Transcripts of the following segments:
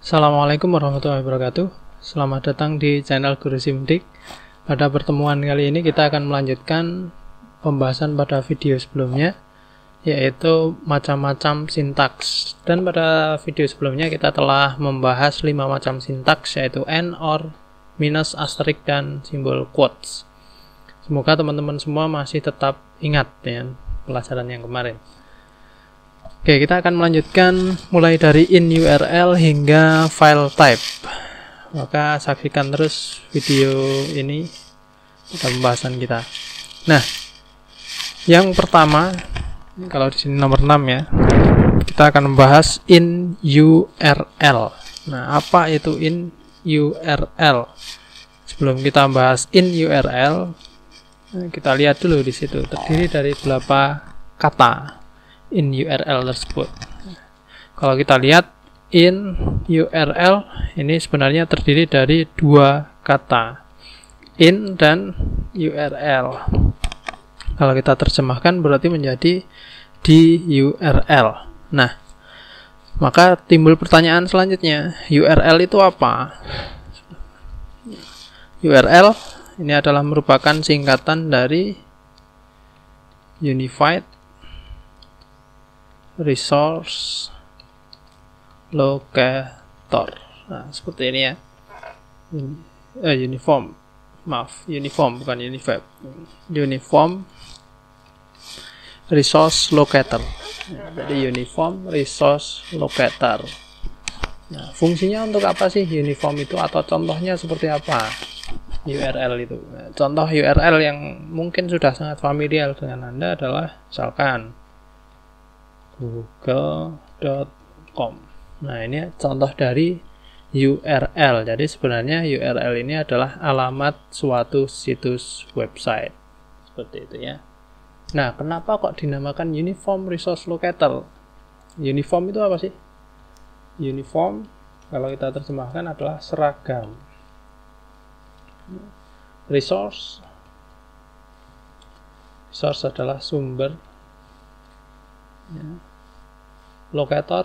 Assalamualaikum warahmatullahi wabarakatuh. Selamat datang di channel Guru Simdik. Pada pertemuan kali ini kita akan melanjutkan pembahasan pada video sebelumnya, yaitu macam-macam sintaks. Dan pada video sebelumnya kita telah membahas 5 macam sintaks, yaitu and, or, minus, asterisk, dan simbol quotes. Semoga teman-teman semua masih tetap ingat ya pelajaran yang kemarin. Oke, kita akan melanjutkan mulai dari in URL hingga file type. Maka saksikan terus video ini pada pembahasan kita. Nah, yang pertama, kalau di sini nomor 6 ya, kita akan membahas in URL. Nah, apa itu in URL? Sebelum kita bahas in URL, kita lihat dulu di situ terdiri dari berapa kata in URL tersebut. Kalau kita lihat in URL ini sebenarnya terdiri dari 2 kata, in dan URL. Kalau kita terjemahkan berarti menjadi di URL. Nah, maka timbul pertanyaan selanjutnya, URL itu apa? URL ini adalah merupakan singkatan dari Unified Resource Locator. Nah, seperti ini ya. Uniform bukan unified. Uniform Resource Locator. Jadi Uniform Resource Locator. Nah, fungsinya untuk apa sih uniform itu, atau contohnya seperti apa URL itu? Nah, contoh URL yang mungkin sudah sangat familiar dengan Anda adalah misalkan google.com. Nah, ini contoh dari URL. Jadi sebenarnya URL ini adalah alamat suatu situs website. Seperti itu ya. Nah, kenapa kok dinamakan Uniform Resource Locator? Uniform itu apa sih? Uniform kalau kita terjemahkan adalah seragam. Resource adalah sumber ya. Locator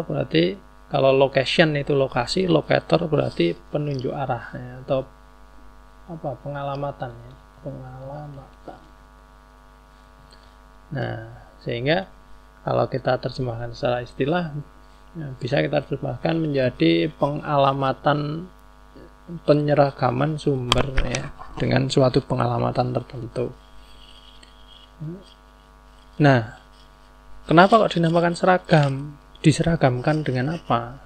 berarti kalau location itu lokasi, locator berarti penunjuk arah ya, atau apa, pengalamatan ya, pengalamatan. Nah, sehingga kalau kita terjemahkan secara istilah ya, bisa kita terjemahkan menjadi pengalamatan, penyeragaman sumber ya, dengan suatu pengalamatan tertentu. Nah, kenapa kok dinamakan seragam? Diseragamkan dengan apa?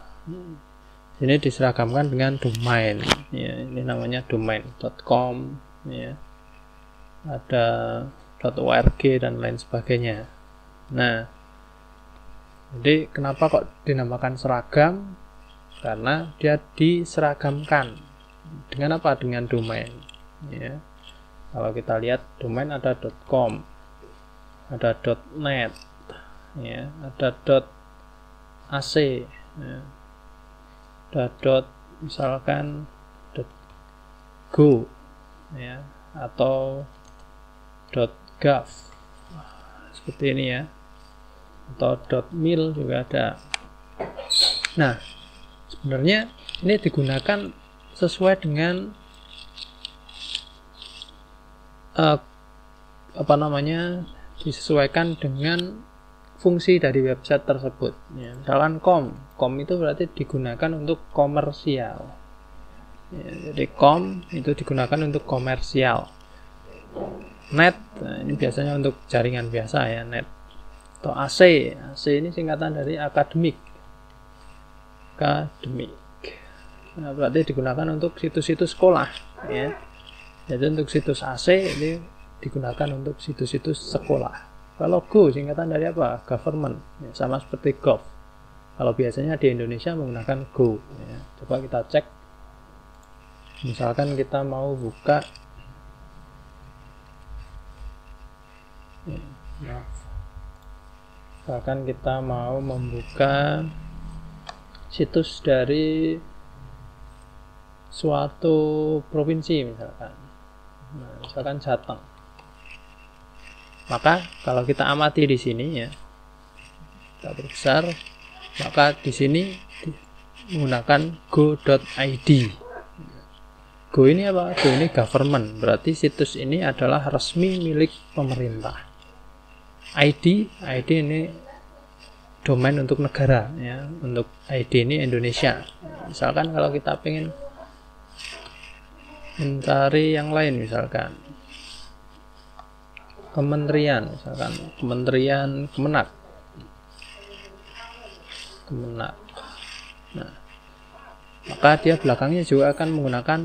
Ini diseragamkan dengan domain. Ya, ini namanya domain.com. Ya, ada .org dan lain sebagainya. Nah, jadi kenapa kok dinamakan seragam? Karena dia diseragamkan dengan apa? Dengan domain. Ya. Kalau kita lihat domain ada .com, ada .net, ya, ada .ac, ya, ada misalkan .go, ya, atau .gov, seperti ini ya, atau .mil juga ada. Nah, sebenarnya ini digunakan sesuai dengan disesuaikan dengan fungsi dari website tersebut ya. Misalkan com itu berarti digunakan untuk komersial ya, jadi com itu digunakan untuk komersial. Net, nah, ini biasanya untuk jaringan biasa ya, net. Atau AC ini singkatan dari akademik. Nah, berarti digunakan untuk situs-situs sekolah ya. Jadi untuk situs AC ini digunakan untuk situs-situs sekolah. Kalau Go singkatan dari apa? Government ya, sama seperti gov. Kalau biasanya di Indonesia menggunakan Go ya. Coba kita cek, misalkan kita mau buka ya, misalkan kita mau membuka situs dari suatu provinsi misalkan. Nah, misalkan Jateng. Maka kalau kita amati di sini ya, kita perbesar, maka di sini menggunakan go.id. Go ini apa? Go ini government, berarti situs ini adalah resmi milik pemerintah. ID ini domain untuk negara ya, untuk ID ini Indonesia. Misalkan kalau kita pengen mencari yang lain, misalkan kementerian, misalkan kementerian Kemenak. Nah, maka dia belakangnya juga akan menggunakan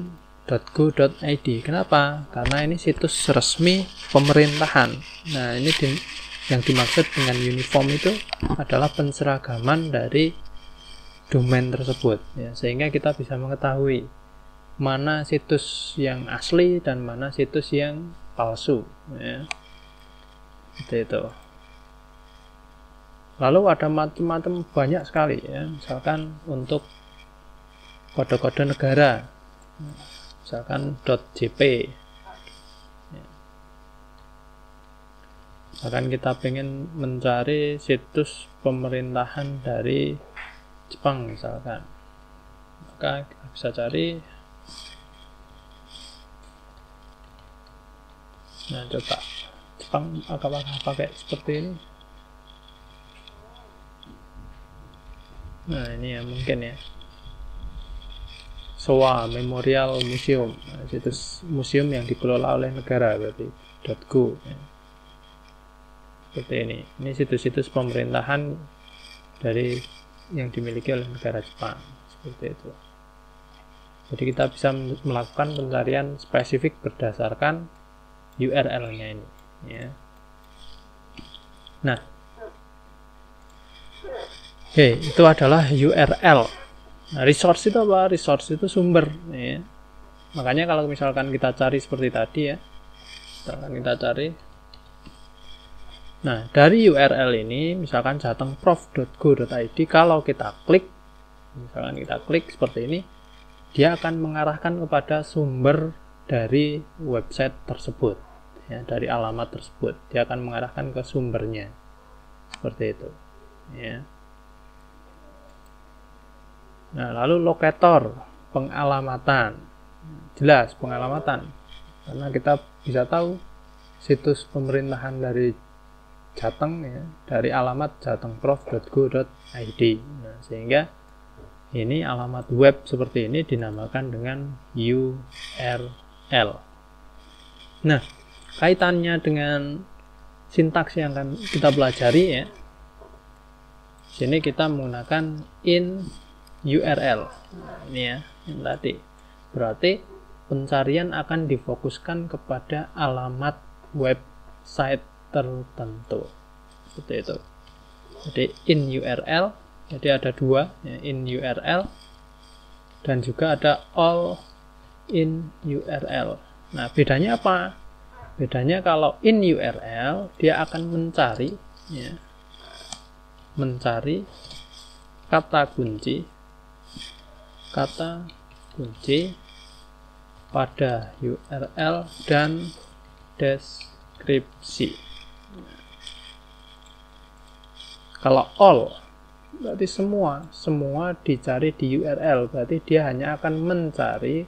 .go.id. Kenapa? Karena ini situs resmi pemerintahan. Nah, ini yang dimaksud dengan uniform itu adalah penseragaman dari domain tersebut ya, sehingga kita bisa mengetahui mana situs yang asli dan mana situs yang palsu ya. Seperti itu. Lalu ada macam-macam banyak sekali ya, misalkan untuk kode-kode negara, misalkan .jp. Misalkan kita pengen mencari situs pemerintahan dari Jepang misalkan, maka kita bisa cari. Nah, coba Jepang apakah pakai seperti ini? Nah, ini ya mungkin ya, Showa Memorial Museum, nah, situs museum yang dikelola oleh negara, berarti .go ya. Seperti ini situs-situs pemerintahan dari yang dimiliki oleh negara Jepang, seperti itu. Jadi kita bisa melakukan pencarian spesifik berdasarkan URL-nya ini ya. Nah, oke, itu adalah URL. Nah, resource itu apa? Resource itu sumber ya. Makanya kalau misalkan kita cari seperti tadi ya, misalkan kita cari, nah dari URL ini misalkan jatengprof.go.id, kalau kita klik, misalkan kita klik seperti ini, dia akan mengarahkan kepada sumber dari website tersebut ya, dari alamat tersebut dia akan mengarahkan ke sumbernya, seperti itu ya. Nah, lalu locator, pengalamatan, jelas pengalamatan, karena kita bisa tahu situs pemerintahan dari Jateng ya, dari alamat jatengprof.go.id. Nah, sehingga ini alamat web seperti ini dinamakan dengan URL. Nah, kaitannya dengan sintaks yang akan kita pelajari ya. Sini kita menggunakan in URL. Nah, ini ya, yang tadi. Berarti pencarian akan difokuskan kepada alamat website tertentu, seperti itu. Jadi in URL, jadi ada dua ya, in URL dan juga ada all in URL. Nah, bedanya apa? Bedanya kalau in URL dia akan mencari ya, mencari kata kunci pada URL dan deskripsi. Kalau all berarti semua dicari di URL, berarti dia hanya akan mencari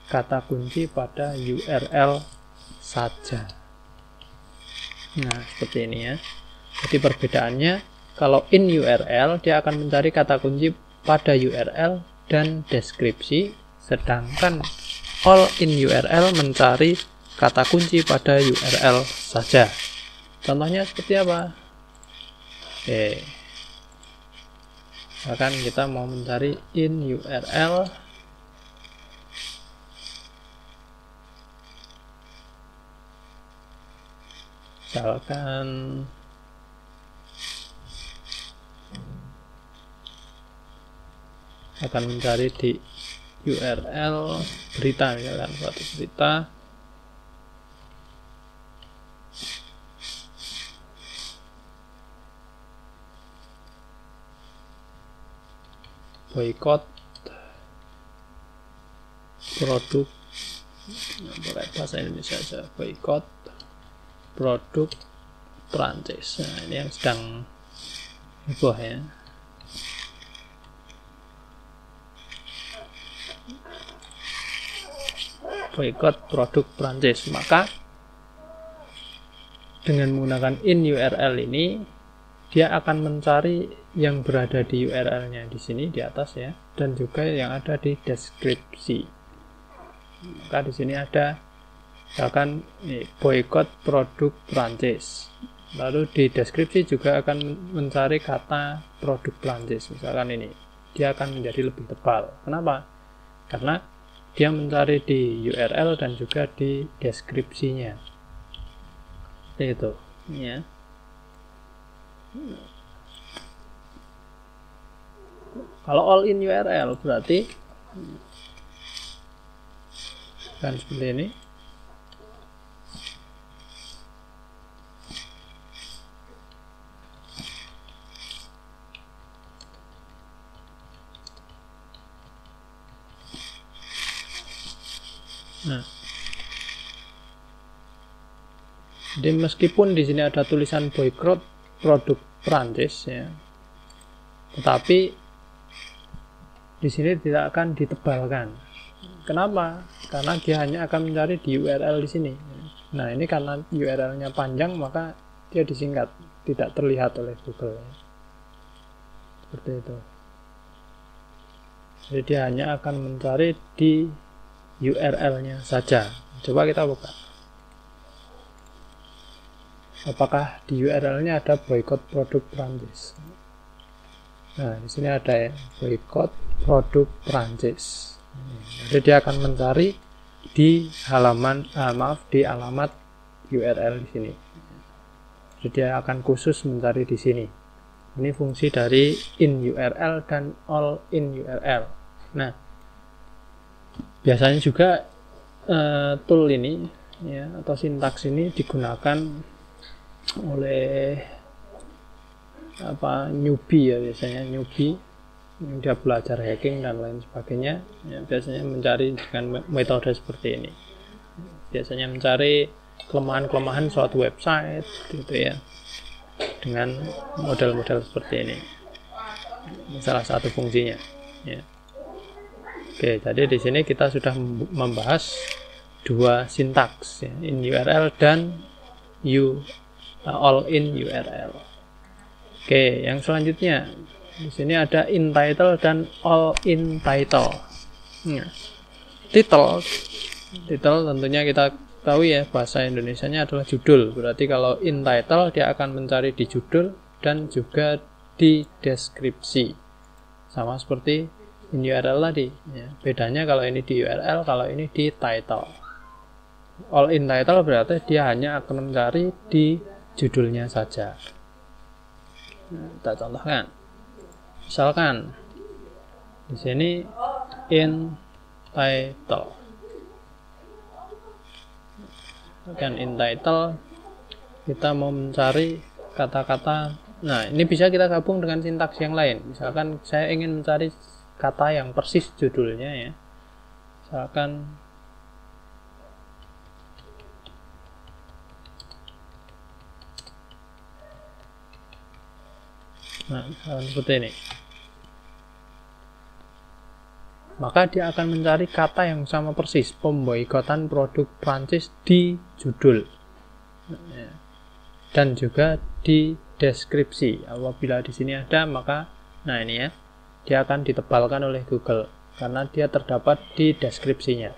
kata kunci pada URL saja. Nah, seperti ini ya. Jadi perbedaannya, kalau in URL dia akan mencari kata kunci pada URL dan deskripsi, sedangkan all in URL mencari kata kunci pada URL saja. Contohnya seperti apa? Oke, misalkan kita mau mencari in URL, misalkan akan mencari di URL berita, misalkan suatu berita, boykot produk, pakai bahasa Indonesia saja, boykot produk Prancis. Nah, ini yang sedang heboh ya. boykot produk Prancis. Maka dengan menggunakan in URL ini, dia akan mencari yang berada di URL-nya di sini di atas ya, dan juga yang ada di deskripsi. Maka di sini ada misalkan boykot produk Prancis. Lalu di deskripsi juga akan mencari kata produk Prancis. Misalkan ini, dia akan menjadi lebih tebal. Kenapa? Karena dia mencari di URL dan juga di deskripsinya. Itu ya. Kalau all in URL berarti kan seperti ini. Nah, jadi meskipun di sini ada tulisan boykot produk Prancis ya, tetapi di sini tidak akan ditebalkan. Kenapa? Karena dia hanya akan mencari di URL di sini. Nah, ini karena URL-nya panjang, maka dia disingkat, tidak terlihat oleh Google. Seperti itu. Jadi dia hanya akan mencari di URL-nya saja. Coba kita buka. Apakah di URL-nya ada boykot produk Prancis? Nah, di sini ada ya, boykot produk Prancis. Jadi dia akan mencari di halaman, di alamat URL di sini. Jadi dia akan khusus mencari di sini. Ini fungsi dari in URL dan all in URL. Nah, biasanya juga tool ini ya, atau sintaks ini digunakan oleh newbie ya, biasanya newbie yang dia belajar hacking dan lain sebagainya ya, biasanya mencari dengan metode seperti ini. Biasanya mencari kelemahan-kelemahan suatu website gitu ya, dengan model-model seperti ini. Ini salah satu fungsinya ya. Oke, jadi di sini kita sudah membahas dua sintaks ya, in URL dan all in URL. Oke, yang selanjutnya di sini ada in title dan all in title. Nah, title tentunya kita tahu ya, bahasa Indonesianya adalah judul. Berarti kalau in title dia akan mencari di judul dan juga di deskripsi. Sama seperti in URL tadi ya. Bedanya kalau ini di URL, kalau ini di title. All in title berarti dia hanya akan mencari di judulnya saja. Nah, kita contohkan. Misalkan di sini in title. Kan in title kita mau mencari kata-kata. Nah, ini bisa kita gabung dengan sintaks yang lain. Misalkan saya ingin mencari kata yang persis judulnya ya. Misalkan seperti ini. Maka dia akan mencari kata yang sama persis, pemboikotan produk Prancis di judul dan juga di deskripsi. Apabila di sini ada, maka nah ini ya, dia akan ditebalkan oleh Google karena dia terdapat di deskripsinya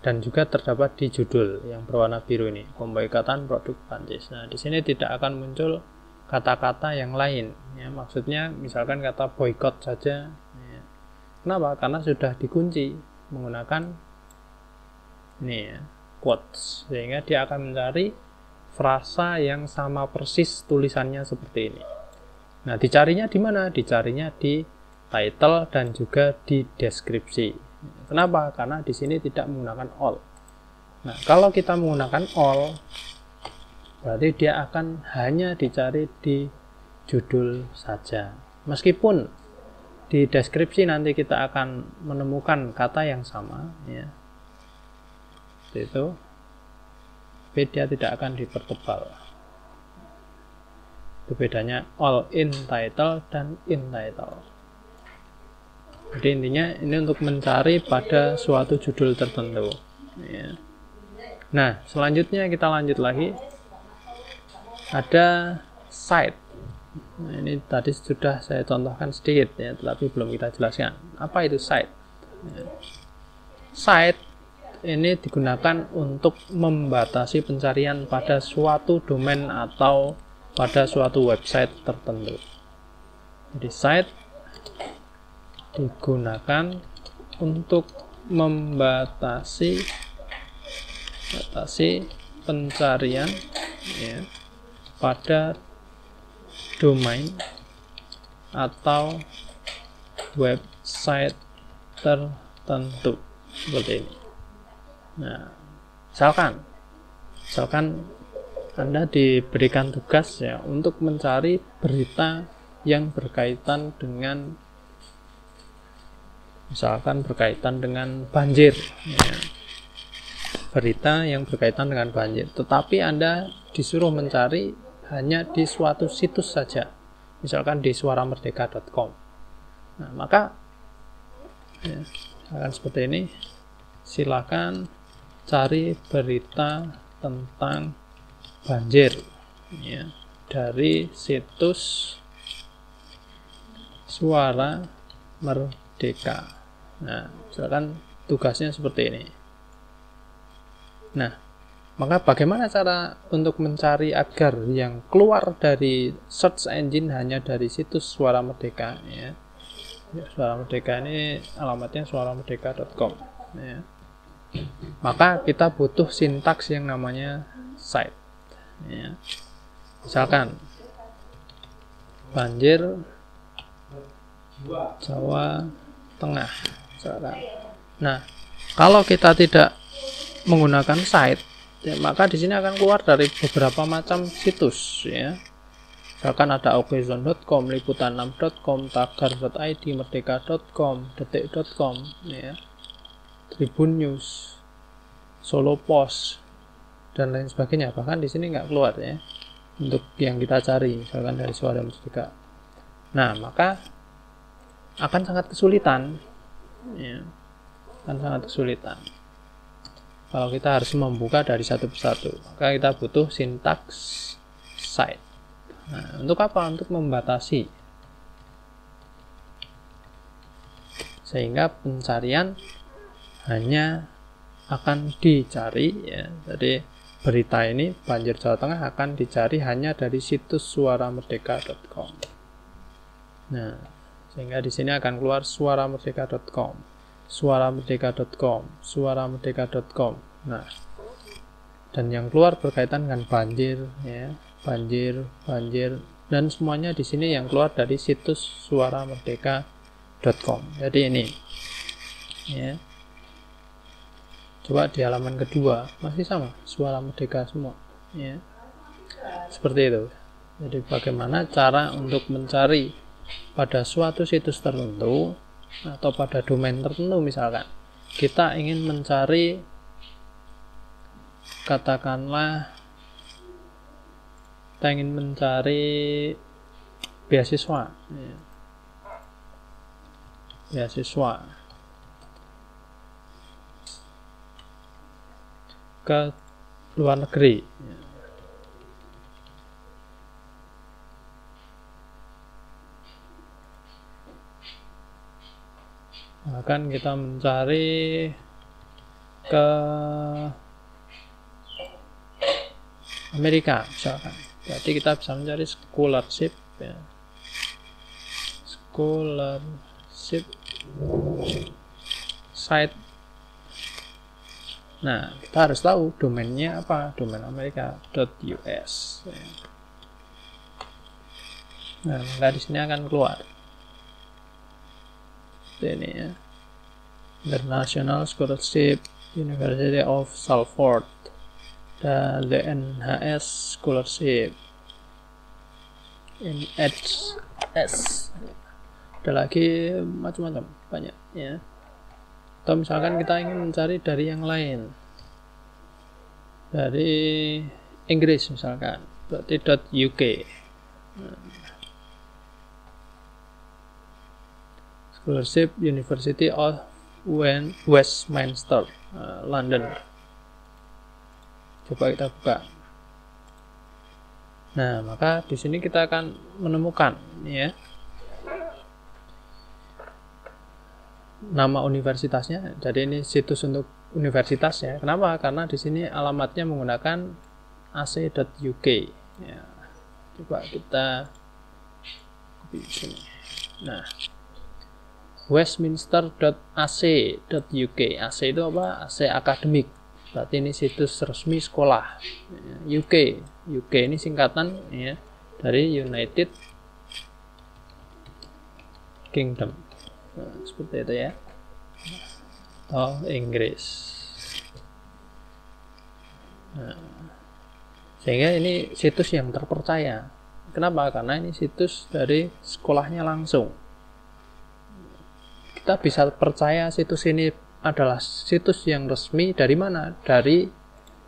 dan juga terdapat di judul yang berwarna biru ini, pemboikotan produk Prancis. Nah, di sini tidak akan muncul kata-kata yang lain ya, maksudnya misalkan kata boykot saja ya. Kenapa? Karena sudah dikunci menggunakan ini ya, quotes, sehingga dia akan mencari frasa yang sama persis tulisannya seperti ini. Nah, dicarinya di mana? Dicarinya di title dan juga di deskripsi. Kenapa? Karena di sini tidak menggunakan all. Nah, kalau kita menggunakan all, berarti dia akan hanya dicari di judul saja. Meskipun di deskripsi nanti kita akan menemukan kata yang sama ya. Itu beda, tidak akan dipertebal. Itu bedanya all in title dan in title. Jadi intinya ini untuk mencari pada suatu judul tertentu. ya. Nah, selanjutnya kita lanjut lagi. Ada site. Nah, ini tadi sudah saya contohkan sedikit ya, tetapi belum kita jelaskan. Apa itu site? Ya. Site ini digunakan untuk membatasi pencarian pada suatu domain atau pada suatu website tertentu. Jadi site digunakan untuk membatasi pencarian ya, pada domain atau website tertentu seperti ini. Nah, misalkan Anda diberikan tugas ya untuk mencari berita yang berkaitan dengan, misalkan berkaitan dengan banjir ya. Berita yang berkaitan dengan banjir, tetapi Anda disuruh mencari hanya di suatu situs saja, misalkan di suaramerdeka.com. Nah, maka ya, akan seperti ini. Silakan cari berita tentang banjir ya, dari situs Suara Merdeka. Nah, misalkan tugasnya seperti ini. Nah, maka bagaimana cara untuk mencari agar yang keluar dari search engine hanya dari situs Suara Merdeka ya. Suara Merdeka ini alamatnya suaramerdeka.com ya. Maka kita butuh sintaks yang namanya site ya. Misalkan banjir Jawa Tengah misalkan. Nah, kalau kita tidak menggunakan site ya, maka di sini akan keluar dari beberapa macam situs ya. Misalkan ada okezone.com, liputan6.com, tagar.id, merdeka.com, detik.com ya, Tribun News, Solo Post, dan lain sebagainya. Bahkan di sini nggak keluar ya untuk yang kita cari, misalkan dari Suara Merdeka. Nah, maka akan sangat kesulitan ya, akan sangat kesulitan kalau kita harus membuka dari satu persatu. Maka kita butuh sintaks site. Nah, untuk apa? Untuk membatasi sehingga pencarian hanya akan dicari ya. Jadi berita ini banjir Jawa Tengah akan dicari hanya dari situs suaramerdeka.com. Nah, sehingga di sini akan keluar suaramerdeka.com, suaramerdeka.com, suaramerdeka.com. Nah, dan yang keluar berkaitan dengan banjir ya, banjir, dan semuanya di sini yang keluar dari situs suaramerdeka.com. Jadi ini ya. Coba di halaman kedua masih sama, Suara Merdeka semua ya. Seperti itu. Jadi bagaimana cara untuk mencari pada suatu situs tertentu atau pada domain tertentu. Misalkan kita ingin mencari, katakanlah kita ingin mencari beasiswa ya. Beasiswa ke luar negeri ya. Akan kita mencari ke Amerika misalkan. Jadi kita bisa mencari scholarship ya. Scholarship site. Nah, kita harus tahu domainnya apa, domain amerika.us ya. Nah, maka di sini akan keluar ini ya, International Scholarship University of Salford, dan the NHS Scholarship NHS. Ada lagi macam-macam, banyak ya. Atau misalkan kita ingin mencari dari yang lain, dari Inggris misalkan, berarti .uk. Scholarship University of Westminster, London. Coba kita buka. Nah, maka di sini kita akan menemukan ya nama universitasnya. Jadi ini situs untuk universitas ya. Kenapa? Karena di sini alamatnya menggunakan ac.uk ya. Coba kita copy sini. Nah, westminster.ac.uk. AC itu apa? AC akademik. Berarti ini situs resmi sekolah. UK. UK ini singkatan ya dari United Kingdom. Nah, seperti itu ya. Atau Inggris. Nah, sehingga ini situs yang terpercaya. Kenapa? Karena ini situs dari sekolahnya langsung. Kita bisa percaya situs ini adalah situs yang resmi dari mana? Dari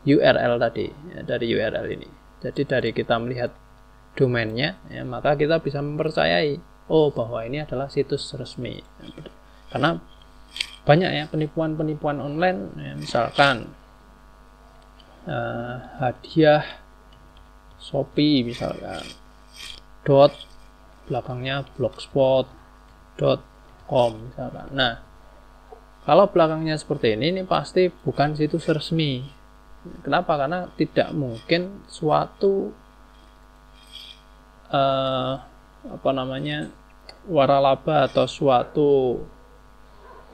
URL tadi, ya, dari URL ini. Jadi dari kita melihat domainnya, ya, maka kita bisa mempercayai, oh bahwa ini adalah situs resmi. Karena banyak ya penipuan-penipuan online, ya, misalkan hadiah Shopee misalkan, dot belakangnya blogspot.com misalkan. Nah, kalau belakangnya seperti ini pasti bukan situs resmi. Kenapa? Karena tidak mungkin suatu waralaba atau suatu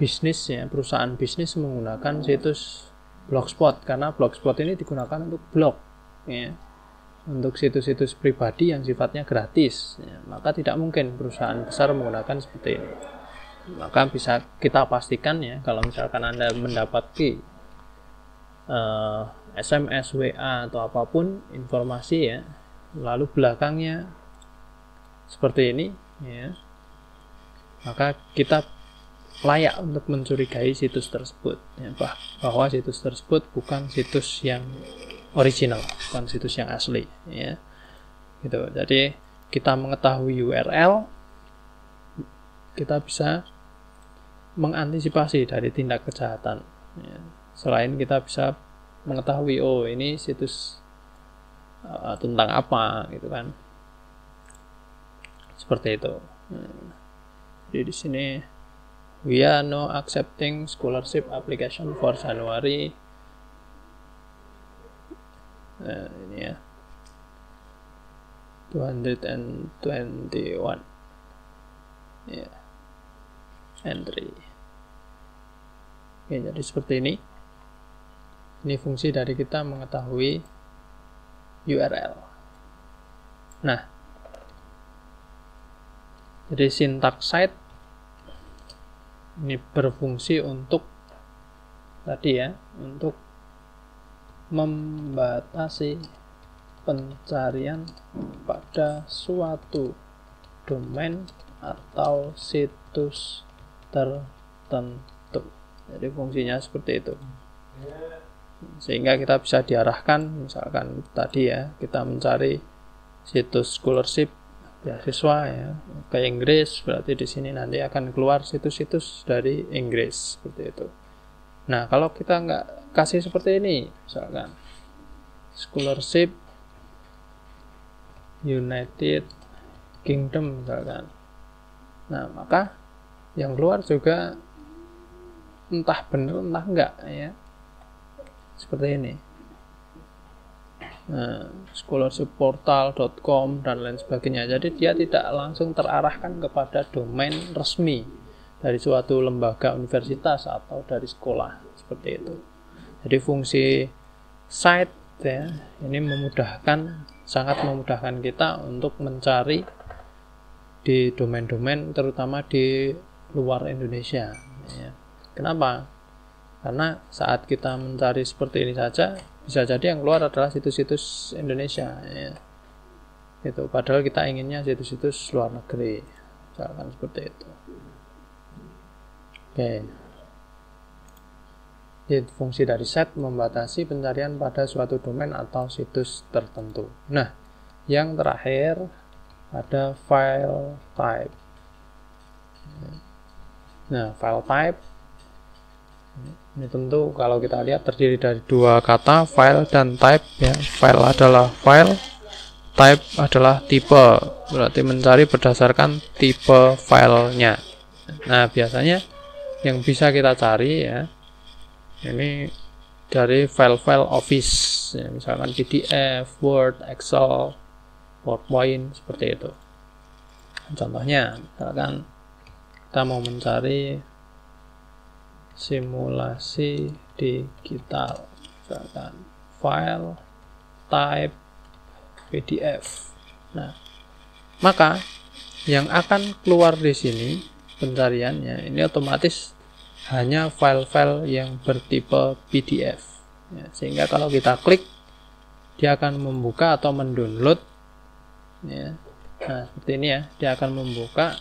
bisnis ya, perusahaan bisnis menggunakan situs blogspot, karena blogspot ini digunakan untuk blog ya, untuk situs-situs pribadi yang sifatnya gratis ya. Maka tidak mungkin perusahaan besar menggunakan seperti ini. Maka bisa kita pastikan ya, kalau misalkan Anda mendapati SMS, WA atau apapun informasi ya, lalu belakangnya seperti ini ya, maka kita layak untuk mencurigai situs tersebut ya, bahwa situs tersebut bukan situs yang original, bukan situs yang asli ya. Gitu. Jadi kita mengetahui URL, kita bisa mengantisipasi dari tindak kejahatan ya. Selain kita bisa mengetahui, oh ini situs tentang apa gitu kan, seperti itu. Jadi di sini we are now accepting scholarship application for January. Ini ya 221 ya, entry. Oke, jadi seperti ini. Ini fungsi dari kita mengetahui URL. Nah, jadi syntax site ini berfungsi untuk tadi ya, untuk membatasi pencarian pada suatu domain atau situs tertentu. Jadi fungsinya seperti itu. Sehingga kita bisa diarahkan, misalkan tadi ya, kita mencari situs scholarship beasiswa ya ke Inggris, berarti di sini nanti akan keluar situs-situs dari Inggris seperti itu. Nah, kalau kita nggak kasih seperti ini, misalkan scholarship United Kingdom misalkan, nah maka yang keluar juga entah benar entah enggak ya, seperti ini. Nah, scholarshipportal.com dan lain sebagainya. Jadi dia tidak langsung terarahkan kepada domain resmi dari suatu lembaga universitas atau dari sekolah, seperti itu. Jadi fungsi site ya, ini sangat memudahkan kita untuk mencari di domain-domain terutama di luar Indonesia ya. Kenapa? Karena saat kita mencari seperti ini saja, bisa jadi yang keluar adalah situs-situs Indonesia ya. Itu padahal kita inginnya situs-situs luar negeri, misalkan seperti itu. Oke. Jadi fungsi dari set membatasi pencarian pada suatu domain atau situs tertentu. Nah, yang terakhir ada file type. Nah, file type Ini tentu kalau kita lihat terdiri dari dua kata, file dan type ya. File adalah file, type adalah tipe. Berarti mencari berdasarkan tipe filenya. Nah, biasanya yang bisa kita cari ya, ini dari file-file Office ya, misalkan PDF, Word, Excel, PowerPoint, seperti itu. Contohnya, misalkan kita mau mencari simulasi digital, misalkan file, type, PDF. Nah, maka yang akan keluar di sini pencariannya ini otomatis hanya file-file yang bertipe PDF ya, sehingga kalau kita klik dia akan membuka atau mendownload ya. Nah, seperti ini ya, dia akan membuka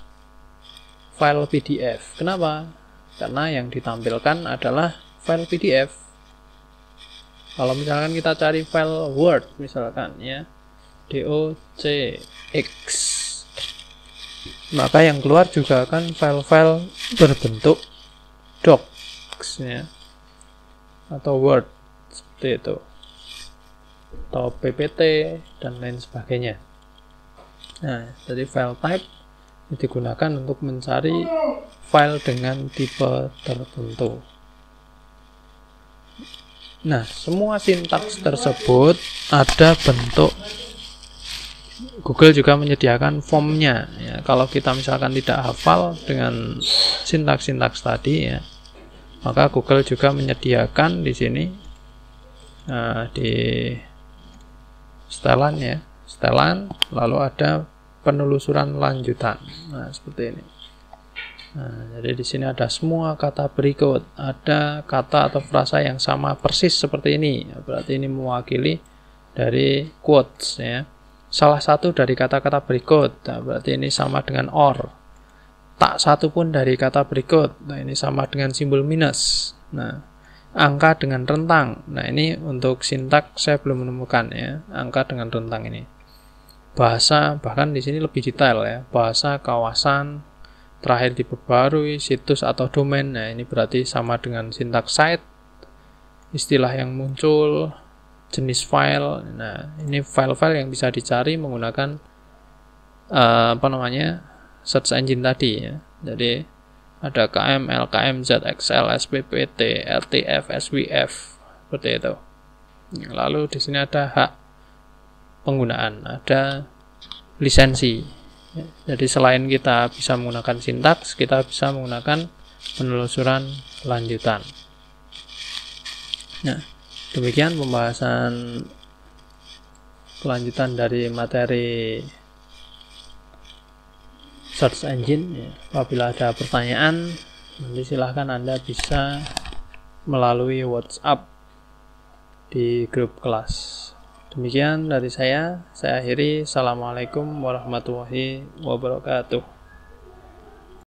file PDF. Kenapa? Karena yang ditampilkan adalah file PDF. Kalau misalkan kita cari file Word misalkan ya, docx, maka yang keluar juga akan file-file berbentuk docs ya, atau Word seperti itu, atau PPT dan lain sebagainya. Nah, jadi file type digunakan untuk mencari file dengan tipe tertentu. Nah, semua sintaks tersebut ada bentuk. Google juga menyediakan formnya ya. Kalau kita misalkan tidak hafal dengan sintaks-sintaks tadi ya, maka Google juga menyediakan di sini di setelan ya, setelan, lalu ada penelusuran lanjutan. Nah, seperti ini. Nah, jadi di sini ada semua kata berikut, ada kata atau frasa yang sama persis seperti ini. Berarti ini mewakili dari quotes ya. Salah satu dari kata-kata berikut, nah, berarti ini sama dengan or. Tak satu pun dari kata berikut, nah ini sama dengan simbol minus. Nah, angka dengan rentang. Nah, ini untuk sintak saya belum menemukan ya, angka dengan rentang ini. Bahasa, bahkan di sini lebih detail ya, bahasa, kawasan, terakhir diperbarui, situs atau domain. Nah, ini berarti sama dengan sintak site, istilah yang muncul, jenis file. Nah, ini file-file yang bisa dicari menggunakan search engine tadi ya. Jadi ada KM, LKM, ZXL, SPPT, RTF, SWF, seperti itu. Lalu di sini ada hak penggunaan, ada lisensi. Jadi selain kita bisa menggunakan sintaks, kita bisa menggunakan penelusuran lanjutan. Nah, demikian pembahasan kelanjutan dari materi search engine ya. Apabila ada pertanyaan, nanti silahkan Anda bisa melalui WhatsApp di grup kelas. Demikian dari saya akhiri. Assalamualaikum warahmatullahi wabarakatuh.